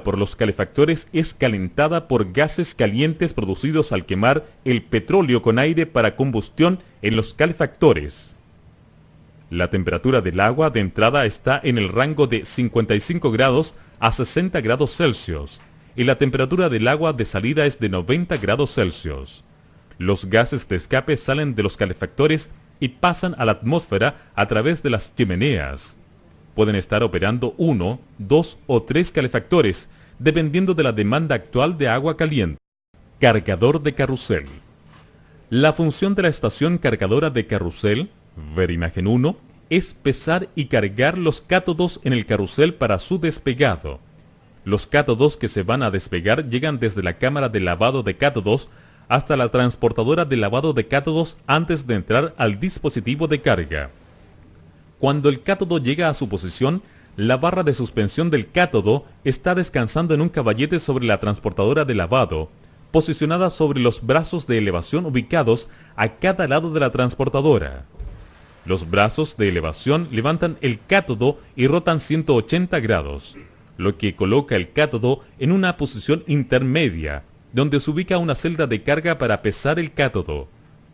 por los calefactores es calentada por gases calientes producidos al quemar el petróleo con aire para combustión en los calefactores. La temperatura del agua de entrada está en el rango de 55 grados a 60 grados Celsius y la temperatura del agua de salida es de 90 grados Celsius. Los gases de escape salen de los calefactores y pasan a la atmósfera a través de las chimeneas. Pueden estar operando 1, 2 o 3 calefactores, dependiendo de la demanda actual de agua caliente. Cargador de carrusel. La función de la estación cargadora de carrusel, ver imagen 1, es pesar y cargar los cátodos en el carrusel para su despegado. Los cátodos que se van a despegar llegan desde la cámara de lavado de cátodos hasta la transportadora de lavado de cátodos antes de entrar al dispositivo de carga. Cuando el cátodo llega a su posición, la barra de suspensión del cátodo está descansando en un caballete sobre la transportadora de lavado, posicionada sobre los brazos de elevación ubicados a cada lado de la transportadora. Los brazos de elevación levantan el cátodo y rotan 180 grados, lo que coloca el cátodo en una posición intermedia, donde se ubica una celda de carga para pesar el cátodo.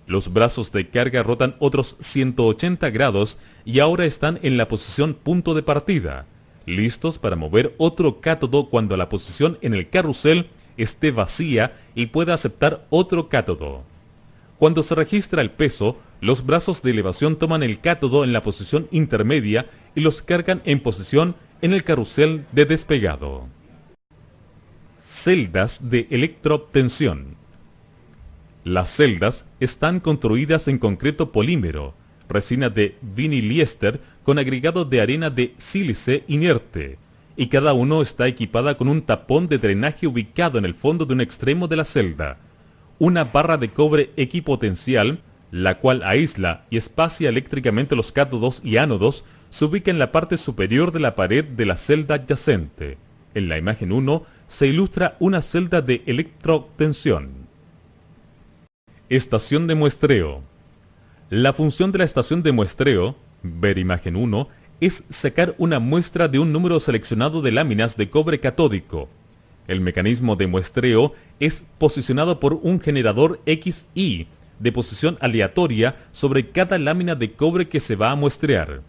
Los brazos de carga rotan otros 180 grados y ahora están en la posición punto de partida, listos para mover otro cátodo cuando la posición en el carrusel esté vacía y pueda aceptar otro cátodo. Cuando se registra el peso, los brazos de elevación toman el cátodo en la posición intermedia y los cargan en posición en el carrusel de despegado. Celdas de electroobtención. Las celdas están construidas en concreto polímero, resina de viniliéster con agregado de arena de sílice inerte, y cada uno está equipada con un tapón de drenaje ubicado en el fondo de un extremo de la celda, una barra de cobre equipotencial, la cual aísla y espacia eléctricamente los cátodos y ánodos, se ubica en la parte superior de la pared de la celda adyacente. En la imagen 1 se ilustra una celda de electroobtención. Estación de muestreo. La función de la estación de muestreo, ver imagen 1, es sacar una muestra de un número seleccionado de láminas de cobre catódico. El mecanismo de muestreo es posicionado por un generador XY de posición aleatoria sobre cada lámina de cobre que se va a muestrear.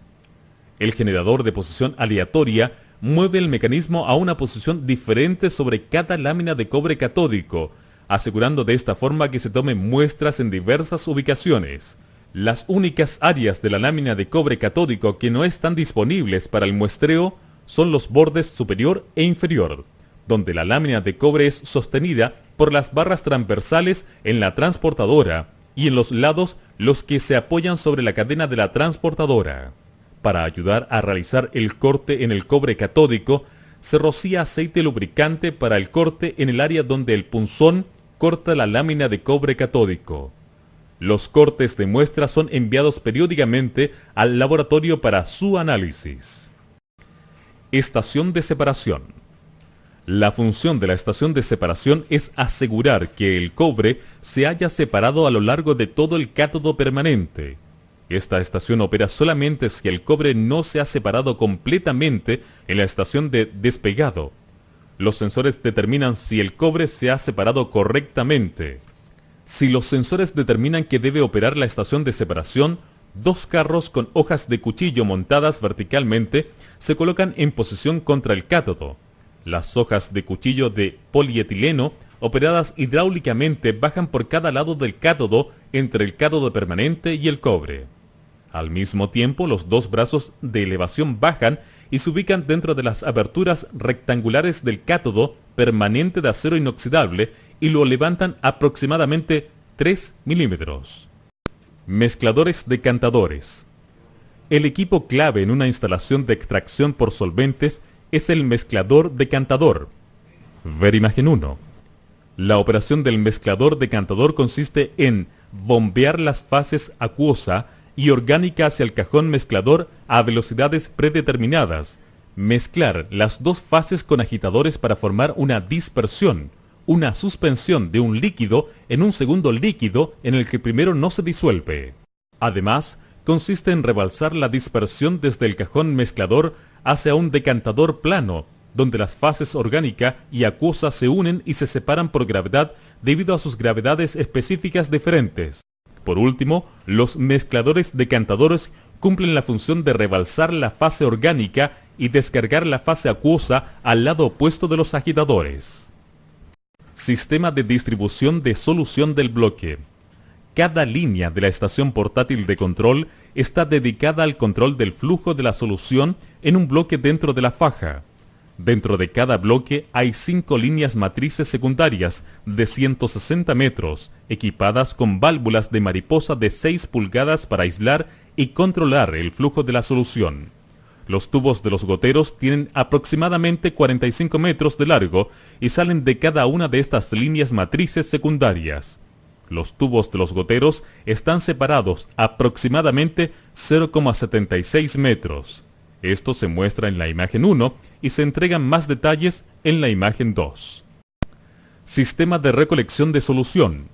El generador de posición aleatoria mueve el mecanismo a una posición diferente sobre cada lámina de cobre catódico, asegurando de esta forma que se tomen muestras en diversas ubicaciones. Las únicas áreas de la lámina de cobre catódico que no están disponibles para el muestreo son los bordes superior e inferior, donde la lámina de cobre es sostenida por las barras transversales en la transportadora y en los lados los que se apoyan sobre la cadena de la transportadora. Para ayudar a realizar el corte en el cobre catódico, se rocía aceite lubricante para el corte en el área donde el punzón corta la lámina de cobre catódico. Los cortes de muestra son enviados periódicamente al laboratorio para su análisis. Estación de separación. La función de la estación de separación es asegurar que el cobre se haya separado a lo largo de todo el cátodo permanente. Esta estación opera solamente si el cobre no se ha separado completamente en la estación de despegado. Los sensores determinan si el cobre se ha separado correctamente. Si los sensores determinan que debe operar la estación de separación, dos carros con hojas de cuchillo montadas verticalmente se colocan en posición contra el cátodo. Las hojas de cuchillo de polietileno operadas hidráulicamente bajan por cada lado del cátodo entre el cátodo permanente y el cobre. Al mismo tiempo, los dos brazos de elevación bajan y se ubican dentro de las aberturas rectangulares del cátodo permanente de acero inoxidable y lo levantan aproximadamente 3 milímetros. Mezcladores decantadores. El equipo clave en una instalación de extracción por solventes es el mezclador decantador. Ver imagen 1. La operación del mezclador decantador consiste en bombear las fases acuosa y orgánica hacia el cajón mezclador a velocidades predeterminadas, mezclar las dos fases con agitadores para formar una dispersión, una suspensión de un líquido en un segundo líquido en el que primero no se disuelve. Además, consiste en rebalsar la dispersión desde el cajón mezclador hacia un decantador plano, donde las fases orgánica y acuosa se unen y se separan por gravedad debido a sus gravedades específicas diferentes. Por último, los mezcladores decantadores cumplen la función de rebalsar la fase orgánica y descargar la fase acuosa al lado opuesto de los agitadores. Sistema de distribución de solución del bloque. Cada línea de la estación portátil de control está dedicada al control del flujo de la solución en un bloque dentro de la faja. Dentro de cada bloque hay 5 líneas matrices secundarias de 160 metros, equipadas con válvulas de mariposa de 6 pulgadas para aislar y controlar el flujo de la solución. Los tubos de los goteros tienen aproximadamente 45 metros de largo y salen de cada una de estas líneas matrices secundarias. Los tubos de los goteros están separados aproximadamente 0,76 metros. Esto se muestra en la imagen 1 y se entregan más detalles en la imagen 2. Sistema de recolección de solución.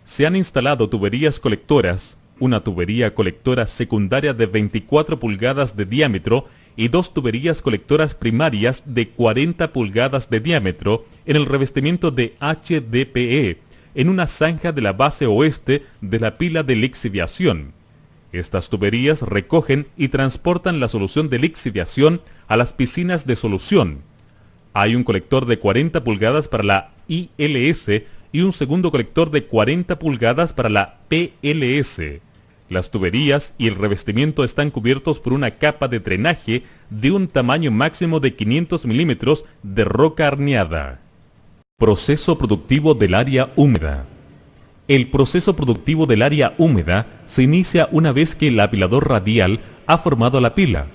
Se han instalado tuberías colectoras, una tubería colectora secundaria de 24 pulgadas de diámetro y 2 tuberías colectoras primarias de 40 pulgadas de diámetro en el revestimiento de HDPE en una zanja de la base oeste de la pila de lixiviación. Estas tuberías recogen y transportan la solución de lixiviación a las piscinas de solución. Hay un colector de 40 pulgadas para la ILS y un segundo colector de 40 pulgadas para la PLS. Las tuberías y el revestimiento están cubiertos por una capa de drenaje de un tamaño máximo de 500 milímetros de roca arneada. Proceso productivo del área húmeda. El proceso productivo del área húmeda se inicia una vez que el apilador radial ha formado la pila.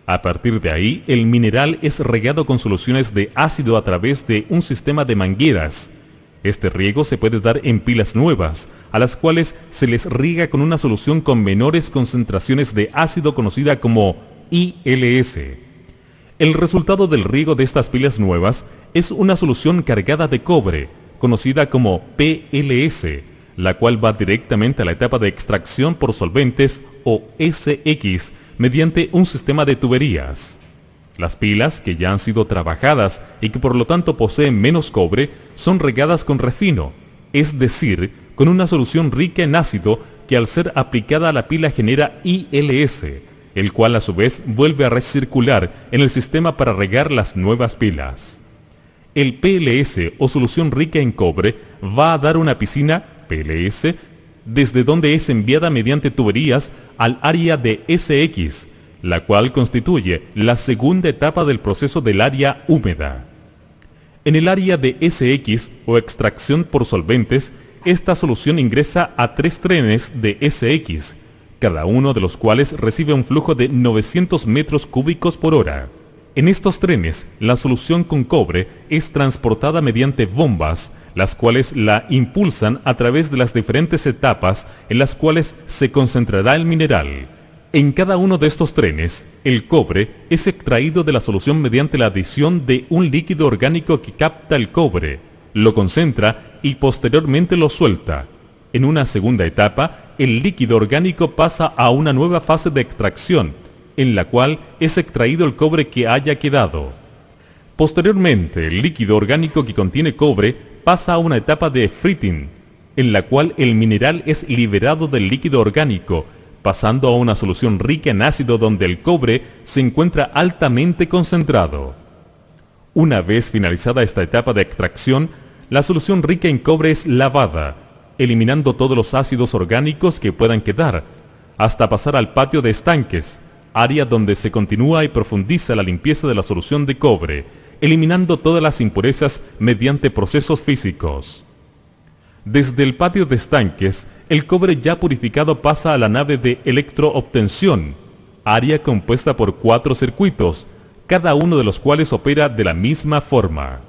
A partir de ahí, el mineral es regado con soluciones de ácido a través de un sistema de mangueras. Este riego se puede dar en pilas nuevas, a las cuales se les riega con una solución con menores concentraciones de ácido conocida como ILS. El resultado del riego de estas pilas nuevas es una solución cargada de cobre, conocida como PLS, la cual va directamente a la etapa de extracción por solventes o SX mediante un sistema de tuberías. Las pilas, que ya han sido trabajadas y que por lo tanto poseen menos cobre, son regadas con refino, es decir, con una solución rica en ácido que al ser aplicada a la pila genera ILS, el cual a su vez vuelve a recircular en el sistema para regar las nuevas pilas. El PLS o solución rica en cobre va a dar una piscina PLS desde donde es enviada mediante tuberías al área de SX, la cual constituye la segunda etapa del proceso del área húmeda. En el área de SX o extracción por solventes, esta solución ingresa a 3 trenes de SX, cada uno de los cuales recibe un flujo de 900 metros cúbicos por hora. En estos trenes, la solución con cobre es transportada mediante bombas, las cuales la impulsan a través de las diferentes etapas en las cuales se concentrará el mineral. En cada uno de estos trenes, el cobre es extraído de la solución mediante la adición de un líquido orgánico que capta el cobre, lo concentra y posteriormente lo suelta. En una segunda etapa, el líquido orgánico pasa a una nueva fase de extracción, en la cual es extraído el cobre que haya quedado. Posteriormente, el líquido orgánico que contiene cobre pasa a una etapa de fritting, en la cual el mineral es liberado del líquido orgánico, pasando a una solución rica en ácido donde el cobre se encuentra altamente concentrado. Una vez finalizada esta etapa de extracción, la solución rica en cobre es lavada, eliminando todos los ácidos orgánicos que puedan quedar, hasta pasar al patio de estanques, área donde se continúa y profundiza la limpieza de la solución de cobre, eliminando todas las impurezas mediante procesos físicos. Desde el patio de estanques, el cobre ya purificado pasa a la nave de electroobtención, área compuesta por 4 circuitos, cada uno de los cuales opera de la misma forma.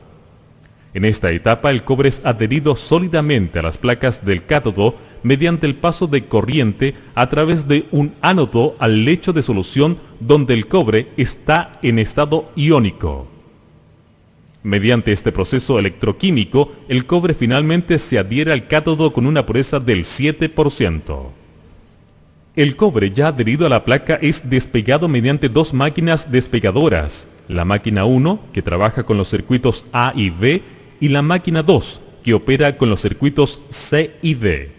En esta etapa el cobre es adherido sólidamente a las placas del cátodo mediante el paso de corriente a través de un ánodo al lecho de solución donde el cobre está en estado iónico. Mediante este proceso electroquímico, el cobre finalmente se adhiere al cátodo con una pureza del 7%. El cobre ya adherido a la placa es despegado mediante 2 máquinas despegadoras, la máquina 1, que trabaja con los circuitos A y B, y la máquina 2, que opera con los circuitos C y D.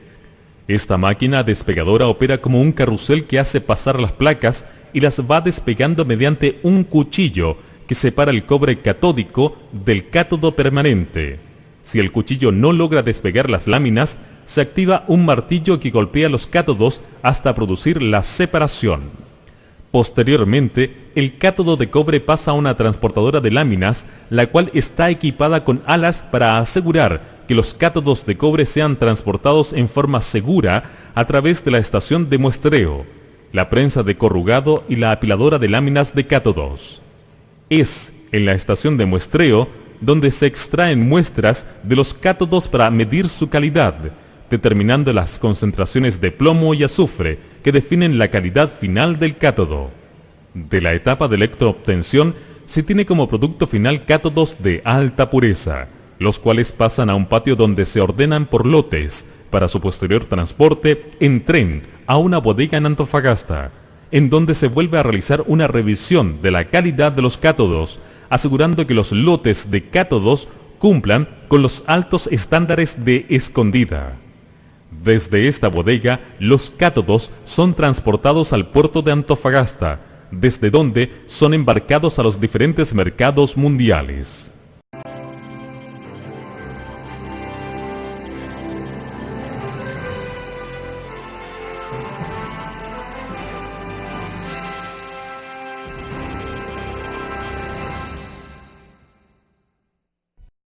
Esta máquina despegadora opera como un carrusel que hace pasar las placas y las va despegando mediante un cuchillo que separa el cobre catódico del cátodo permanente. Si el cuchillo no logra despegar las láminas, se activa un martillo que golpea los cátodos hasta producir la separación. Posteriormente, el cátodo de cobre pasa a una transportadora de láminas, la cual está equipada con alas para asegurar que los cátodos de cobre sean transportados en forma segura a través de la estación de muestreo, la prensa de corrugado y la apiladora de láminas de cátodos. Es en la estación de muestreo donde se extraen muestras de los cátodos para medir su calidad, determinando las concentraciones de plomo y azufre que definen la calidad final del cátodo. De la etapa de electroobtención se tiene como producto final cátodos de alta pureza, los cuales pasan a un patio donde se ordenan por lotes para su posterior transporte en tren a una bodega en Antofagasta, en donde se vuelve a realizar una revisión de la calidad de los cátodos, asegurando que los lotes de cátodos cumplan con los altos estándares de escondida. Desde esta bodega, los cátodos son transportados al puerto de Antofagasta, desde donde son embarcados a los diferentes mercados mundiales.